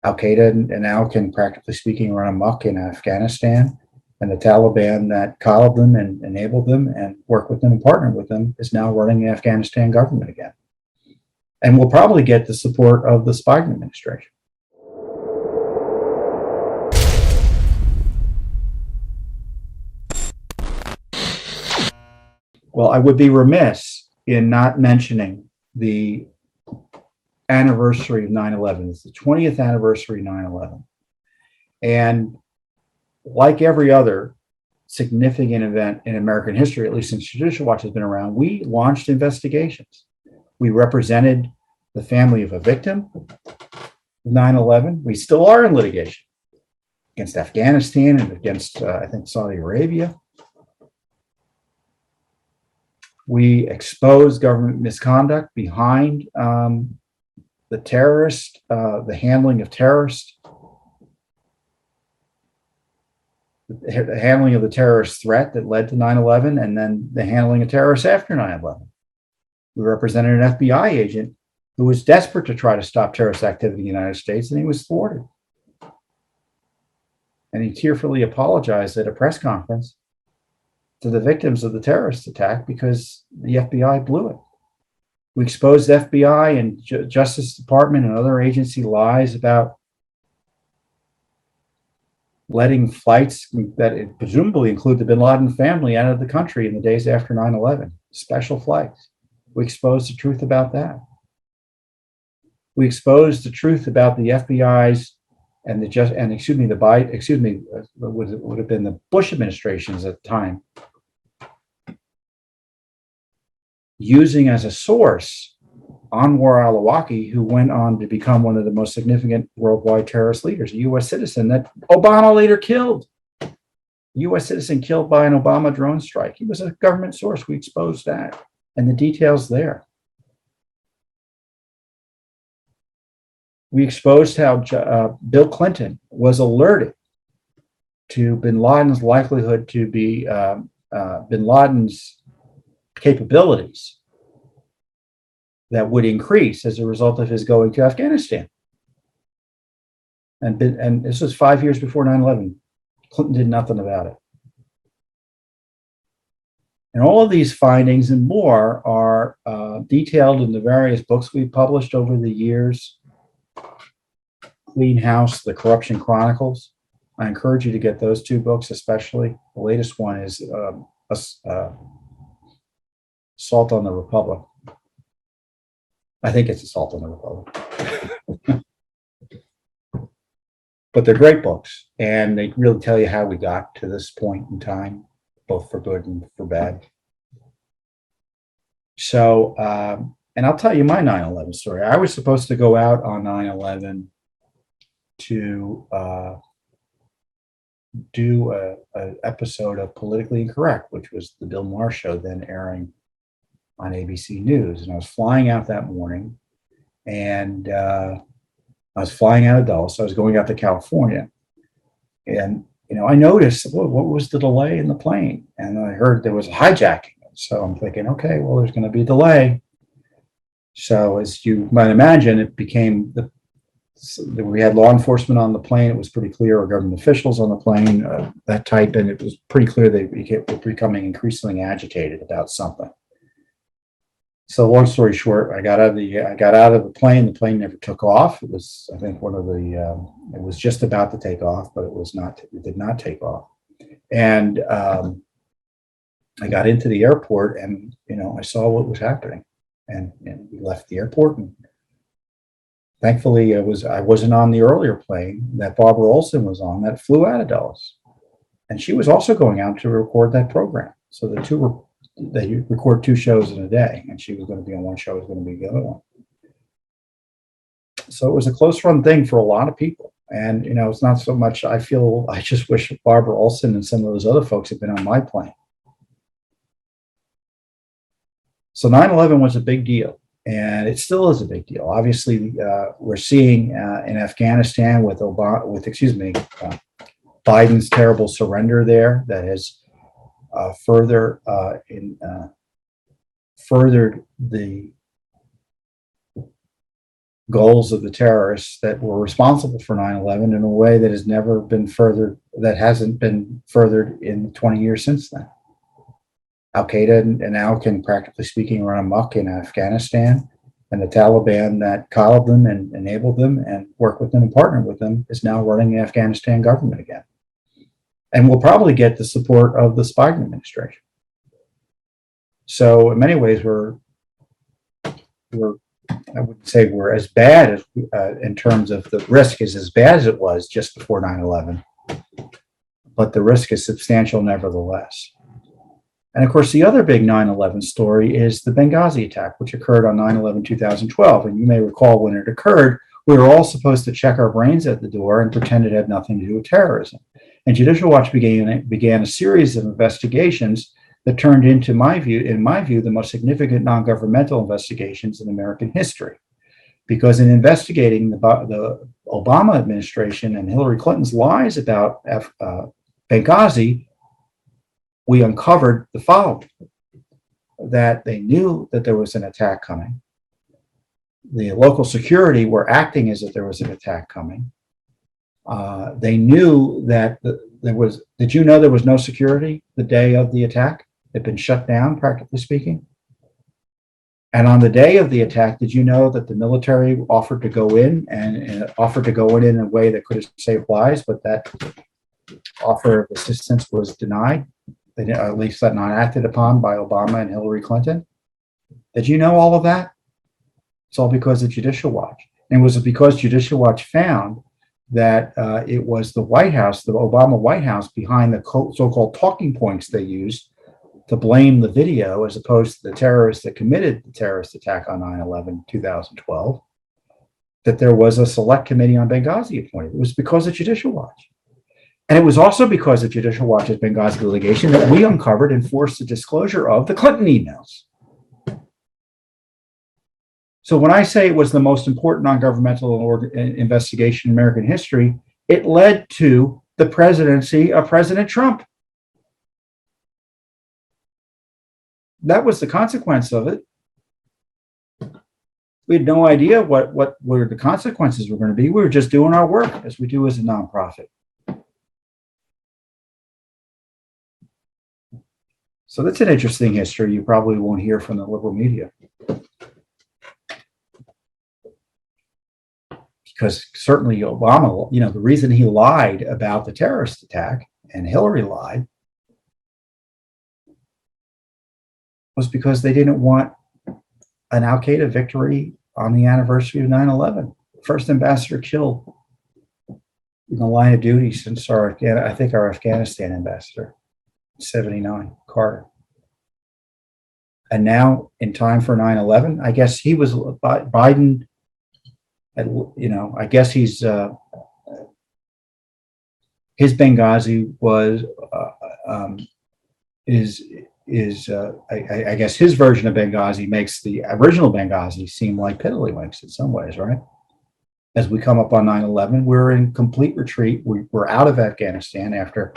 Al-Qaeda now can, practically speaking, run amok in Afghanistan, and the Taliban that coddled them and enabled them and worked with them and partnered with them is now running the Afghanistan government again. And will probably get the support of the Biden administration. Well, I would be remiss in not mentioning the anniversary of 9/11. It's the 20th anniversary of 9/11. And like every other significant event in American history, at least since Judicial Watch has been around, we launched investigations. We represented the family of a victim of 9/11. We still are in litigation against Afghanistan and against, I think, Saudi Arabia. We exposed government misconduct behind the terrorist, the handling of terrorists, the handling of the terrorist threat that led to 9/11, and then the handling of terrorists after 9/11. We represented an FBI agent who was desperate to try to stop terrorist activity in the United States, and he was thwarted. And he tearfully apologized at a press conference to the victims of the terrorist attack because the FBI blew it. We exposed FBI and Justice Department and other agency lies about letting flights that presumably include the bin Laden family out of the country in the days after 9/11, special flights. We exposed the truth about that. We exposed the truth about the FBI's and would have been the Bush administrations at the time, using as a source Anwar al-Awlaki, who went on to become one of the most significant worldwide terrorist leaders, a U.S. citizen that Obama later killed. A U.S. citizen killed by an Obama drone strike. He was a government source. We exposed that and the details there. We exposed how Bill Clinton was alerted to bin Laden's likelihood to be bin Laden's capabilities that would increase as a result of his going to Afghanistan. And this was 5 years before 9/11. Clinton did nothing about it. And all of these findings and more are detailed in the various books we've published over the years. Clean House, The Corruption Chronicles. I encourage you to get those two books, especially. The latest one is Assault on the Republic. I think it's Assault on the Republic. But they're great books, and they really tell you how we got to this point in time, both for good and for bad. So, and I'll tell you my 9/11 story. I was supposed to go out on 9/11 to do an episode of Politically Incorrect, which was the Bill Maher show then airing on ABC News. And I was flying out that morning, and I was flying out of Dulles. I was going out to California, and I noticed what was the delay in the plane, and I heard there was a hijacking. So I'm thinking, okay, well, there's going to be a delay. So as you might imagine, it became we had law enforcement on the plane. It was pretty clear, or government officials on the plane, that type, and it was pretty clear they were becoming increasingly agitated about something. So long story short, I got out of the plane. The plane never took off. It was, I think, it was just about to take off, but it did not take off. And I got into the airport, and I saw what was happening, and we left the airport, and thankfully I wasn't on the earlier plane that Barbara Olson was on that flew out of Dulles, and she was also going out to record that program. So they record two shows in a day, and she was going to be on one show, was going to be the other one. So it was a close run thing for a lot of people. And, it's not so much, I just wish Barbara Olson and some of those other folks had been on my plane. So 9/11 was a big deal, and it still is a big deal. Obviously, we're seeing in Afghanistan with Biden's terrible surrender there that has furthered goals of the terrorists that were responsible for 9/11 in a way that has never been furthered, that hasn't been furthered in the 20 years since then. Al Qaeda now can, practically speaking, run amok in Afghanistan, and the Taliban that coddled them and enabled them and worked with them and partnered with them is now running the Afghanistan government again, and will probably get the support of the Biden administration. So in many ways, we're I wouldn't say we're as bad as in terms of the risk is as bad as it was just before 9/11, but the risk is substantial nevertheless. And of course, the other big 9/11 story is the Benghazi attack, which occurred on 9/11/2012. And you may recall when it occurred, we were all supposed to check our brains at the door and pretend it had nothing to do with terrorism. And Judicial Watch began a series of investigations that turned into, in my view, the most significant non-governmental investigations in American history. Because in investigating the Obama administration and Hillary Clinton's lies about Benghazi, we uncovered the following: that they knew that there was an attack coming. The local security were acting as if there was an attack coming. They knew that there was, did you know there was no security the day of the attack? It'd been shut down, practically speaking. And on the day of the attack, did you know that the military offered to go in and offered to go in a way that could have saved lives, but that offer of assistance was denied, at least not acted upon by Obama and Hillary Clinton? Did you know all of that? It's all because of Judicial Watch. And it was because Judicial Watch found that it was the White House, the Obama White House, behind the so-called talking points they used to blame the video as opposed to the terrorists that committed the terrorist attack on 9/11/2012, that there was a select committee on Benghazi appointed. It was because of Judicial Watch. And it was also because of Judicial Watch's Benghazi litigation that we uncovered and forced the disclosure of the Clinton emails. So when I say it was the most important non-governmental investigation in American history, it led to the presidency of President Trump. That was the consequence of it. We had no idea what were the consequences were going to be. We were just doing our work as we do as a nonprofit. So that's an interesting history you probably won't hear from the liberal media. Because certainly Obama, the reason he lied about the terrorist attack and Hillary lied was because they didn't want an Al Qaeda victory on the anniversary of 9/11. First ambassador killed in the line of duty since our Afghanistan ambassador, 79, Carter. And now in time for 9/11, I guess he was Biden. I guess his Benghazi was I guess his version of Benghazi makes the original Benghazi seem like piddlywinks in some ways, right? As we come up on 9/11, we're in complete retreat. We're out of Afghanistan after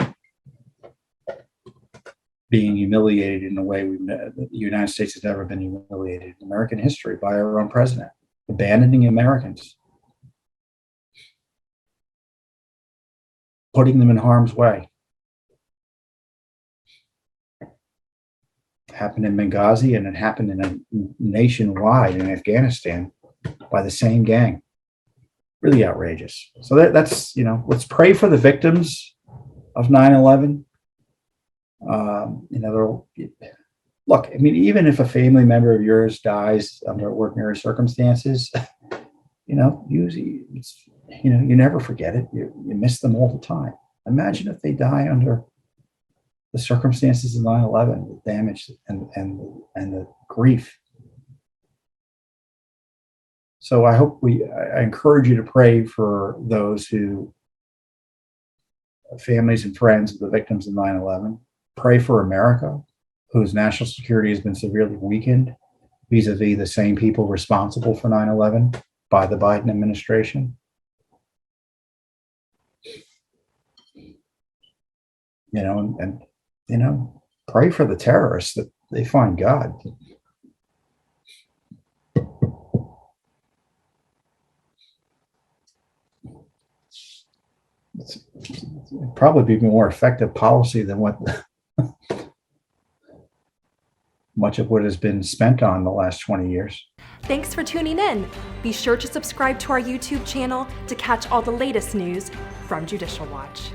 being humiliated in a way the United States has never been humiliated in American history by our own president, abandoning Americans, putting them in harm's way. It happened in Benghazi, and it happened nationwide in Afghanistan by the same gang. Really outrageous. So that's let's pray for the victims of 9/11. Look, I mean, even if a family member of yours dies under ordinary circumstances, you never forget it. You miss them all the time. Imagine if they die under the circumstances of 9/11, the damage and the grief. So I encourage you to pray for those families and friends of the victims of 9/11. Pray for America, whose national security has been severely weakened vis-a-vis the same people responsible for 9/11 by the Biden administration. Pray for the terrorists that they find God. it'd probably be more effective policy than what much of what has been spent on the last 20 years. Thanks for tuning in. Be sure to subscribe to our YouTube channel to catch all the latest news from Judicial Watch.